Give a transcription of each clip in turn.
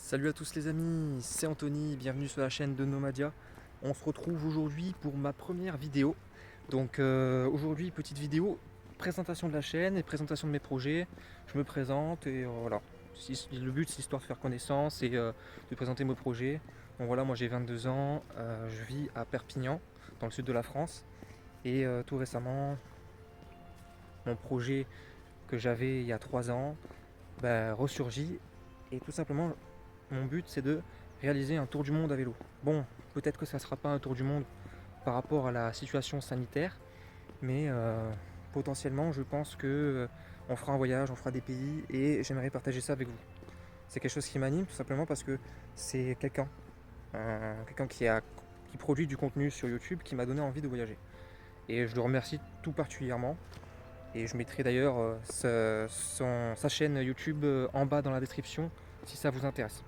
Salut à tous les amis, c'est Anthony, bienvenue sur la chaîne de Nomadia. On se retrouve aujourd'hui pour ma première vidéo. Donc aujourd'hui, petite vidéo, présentation de la chaîne et présentation de mes projets. Je me présente et voilà. Le but c'est histoire de faire connaissance et de présenter mes projets. Donc voilà, moi j'ai 22 ans, je vis à Perpignan, dans le sud de la France. Et tout récemment, mon projet que j'avais il y a 3 ans ressurgit. Et tout simplement, mon but c'est de réaliser un tour du monde à vélo. Bon, peut-être que ça ne sera pas un tour du monde par rapport à la situation sanitaire, mais potentiellement je pense que on fera un voyage, on fera des pays et j'aimerais partager ça avec vous. C'est quelque chose qui m'anime tout simplement parce que c'est quelqu'un qui produit du contenu sur YouTube qui m'a donné envie de voyager. Et je le remercie tout particulièrement. Et je mettrai d'ailleurs sa chaîne YouTube en bas dans la description si ça vous intéresse.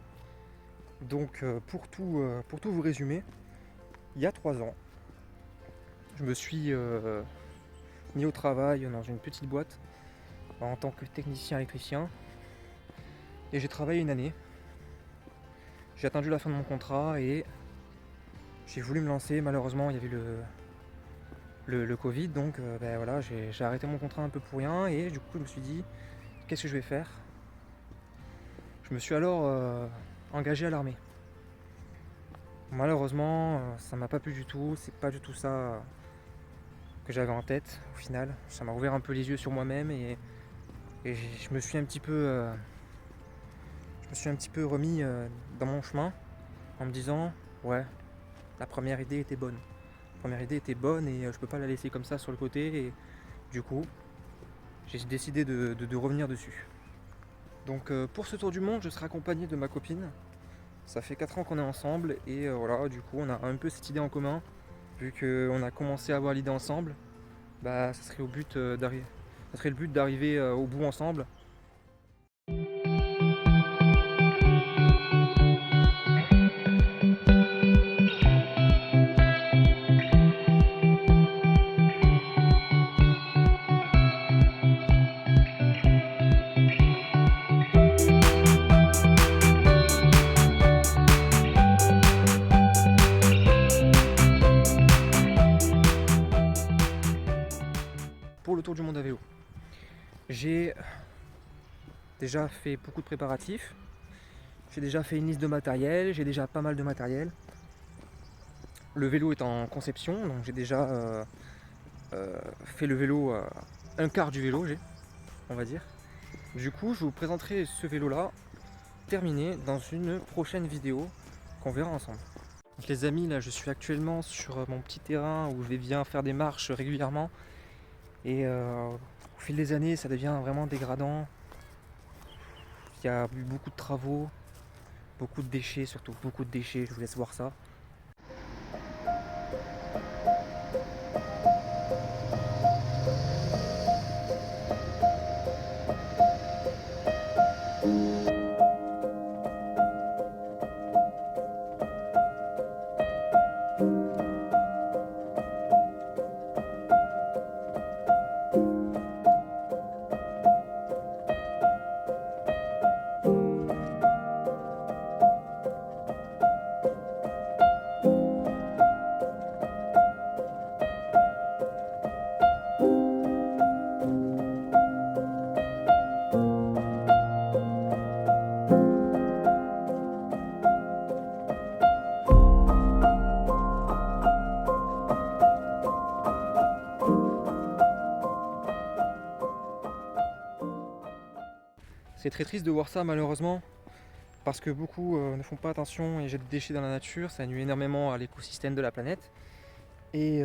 Donc pour tout vous résumer, il y a 3 ans, je me suis mis au travail dans une petite boîte en tant que technicien électricien et j'ai travaillé une année. J'ai attendu la fin de mon contrat et j'ai voulu me lancer. Malheureusement, il y avait le Covid, donc voilà, j'ai arrêté mon contrat un peu pour rien et du coup je me suis dit qu'est-ce que je vais faire. Je me suis alors engagé à l'armée. Malheureusement, ça m'a pas plu du tout, c'est pas du tout ça que j'avais en tête au final. Ça m'a ouvert un peu les yeux sur moi-même et je me suis un petit peu remis dans mon chemin en me disant ouais, la première idée était bonne. La première idée était bonne et je peux pas la laisser comme ça sur le côté et du coup j'ai décidé de revenir dessus. Donc pour ce tour du monde, je serai accompagné de ma copine. Ça fait 4 ans qu'on est ensemble et voilà, du coup on a un peu cette idée en commun. Vu qu'on a commencé à avoir l'idée ensemble, ça serait le but d'arriver au bout ensemble. Pour le tour du monde à vélo, j'ai déjà fait beaucoup de préparatifs. J'ai déjà fait une liste de matériel, j'ai déjà pas mal de matériel. Le vélo est en conception, donc j'ai déjà fait le vélo, un quart du vélo, on va dire. Du coup, je vous présenterai ce vélo-là terminé dans une prochaine vidéo qu'on verra ensemble. Donc les amis, là je suis actuellement sur mon petit terrain où je vais bien faire des marches régulièrement. Et au fil des années, ça devient vraiment dégradant. Il y a eu beaucoup de travaux, beaucoup de déchets, surtout beaucoup de déchets, je vous laisse voir ça. C'est très triste de voir ça malheureusement, parce que beaucoup ne font pas attention et jettent des déchets dans la nature, ça nuit énormément à l'écosystème de la planète. Et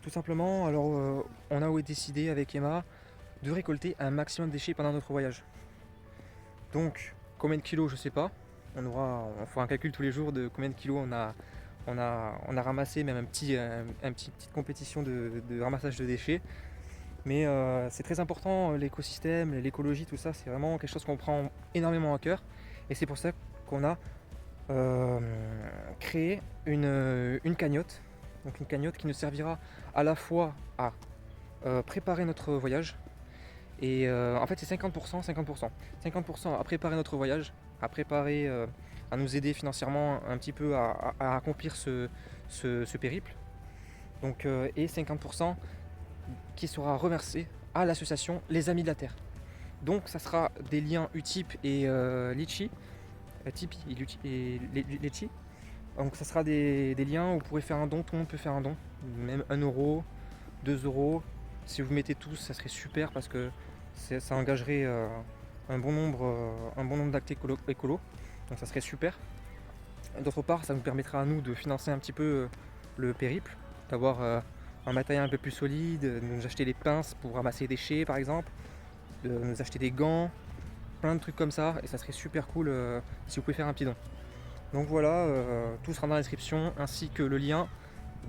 tout simplement, alors on a décidé avec Emma de récolter un maximum de déchets pendant notre voyage. Donc combien de kilos je sais pas, on fera un calcul tous les jours de combien de kilos on a ramassé, même petite compétition de ramassage de déchets. Mais c'est très important, l'écosystème, l'écologie, tout ça, c'est vraiment quelque chose qu'on prend énormément à cœur. Et c'est pour ça qu'on a créé une cagnotte. Donc une cagnotte qui nous servira à la fois à préparer notre voyage Et en fait c'est 50%, 50%. 50% à préparer notre voyage, à préparer, à nous aider financièrement un petit peu à accomplir ce périple. Donc, et 50% qui sera reversé à l'association Les Amis de la Terre. Donc ça sera des liens Utip et Litchi, Tipeee et Litchi. Donc ça sera des liens où vous pourrez faire un don, tout le monde peut faire un don, même 1€, 2€. Si vous mettez tous, ça serait super parce que ça engagerait un bon nombre d'actes écolo, donc ça serait super. D'autre part, ça nous permettra à nous de financer un petit peu le périple, d'avoir un matériel un peu plus solide, de nous acheter des pinces pour ramasser les déchets par exemple, de nous acheter des gants, plein de trucs comme ça, et ça serait super cool si vous pouvez faire un petit don. Donc voilà, tout sera dans la description, ainsi que le lien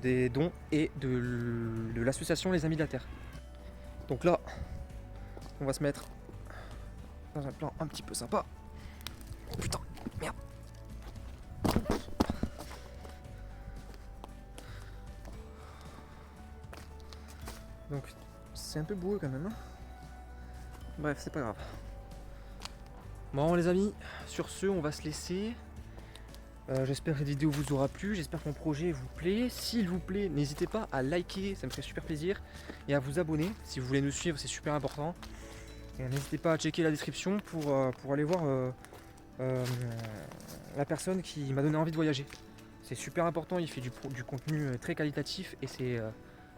des dons et de l'association Les Amis de la Terre. Donc là, on va se mettre dans un plan un petit peu sympa. Oh putain, merde. Donc c'est un peu boueux quand même. Hein. Bref, c'est pas grave. Bon les amis, sur ce, on va se laisser. J'espère que cette vidéo vous aura plu, j'espère que mon projet vous plaît. S'il vous plaît, n'hésitez pas à liker, ça me ferait super plaisir. Et à vous abonner, si vous voulez nous suivre, c'est super important. Et n'hésitez pas à checker la description pour aller voir la personne qui m'a donné envie de voyager. C'est super important, il fait du contenu très qualitatif et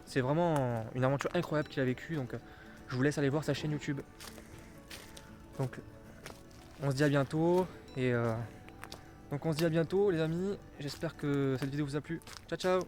c'est vraiment une aventure incroyable qu'il a vécue. Donc je vous laisse aller voir sa chaîne YouTube. Donc on se dit à bientôt et donc on se dit à bientôt les amis, j'espère que cette vidéo vous a plu. Ciao ciao.